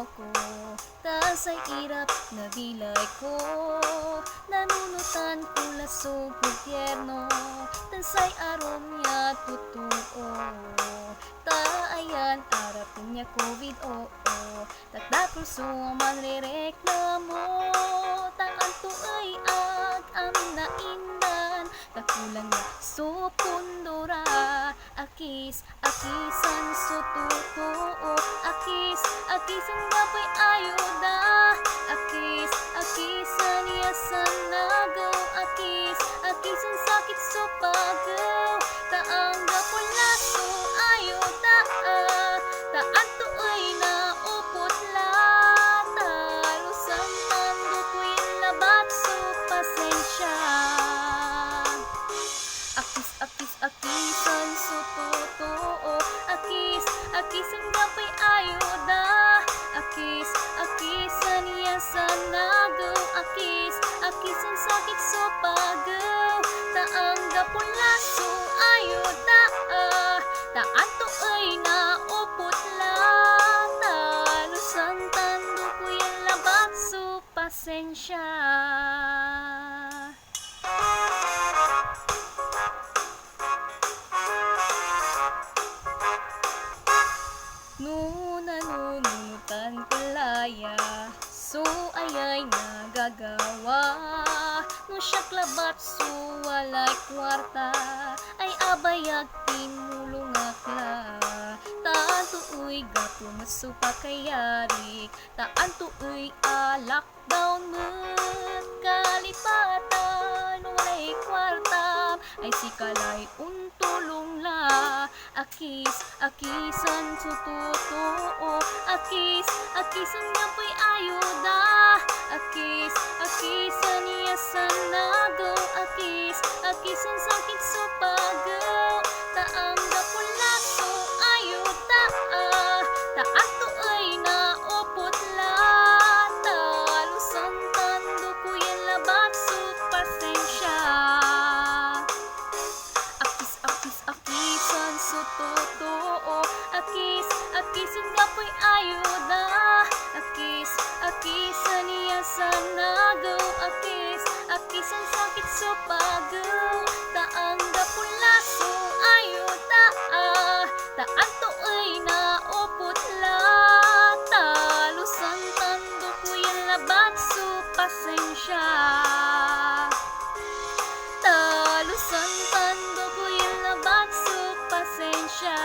tao ko, tasay irap na bilay ko. Nanunutan kula sa gobyerno, tansay aron niya totoo. Taayan arapin niya COVID, oo. Takdakol so manrereklamo, taan to ay ag amin na indan. Takulang na so pundora, akisan so totoo. Akisan nga pa'y ayuda, akisan yasan nagaw. Akisan sakit so pagaw, taang gapula so ayuda. Taan to ay naupot la, talusan tando ko'y labat so pasensya. Akisan so totoo. Akisan nga pa'y ayuda, akisan yasan nagaw. Akisan sakit so pagaw, taang gapula so ayuda. Taan to ay naupot la, talusan tando ko'y labat so pasensya. Nanunutan kulaya, so ayay nagagawa. No siya klabat so walay kwarta, ay abayag tinulungakla. Taan tu'y gapo masupakayarik, taan tu'y lockdown mo't kalipatan. Walay kwarta, ay sikalay untulong la. Akisan so totoo. Akisan nga pa'y ayuda, akisan yasan nagaw. Akisan sakit so pagaw, taang gapula so ayuda. Taan to ay naupot la, talusan tando ko'y labat so pasensya. Akisan so totoo. Akisan nga pa'y ayuda, akisan yasan nagaw. Akisan sakit so pagaw, taang gapula so ayuda. Taan to ay naupot la, talusan tando ko'y labat so pasensya. Talusan tando ko'y labat so pasensya.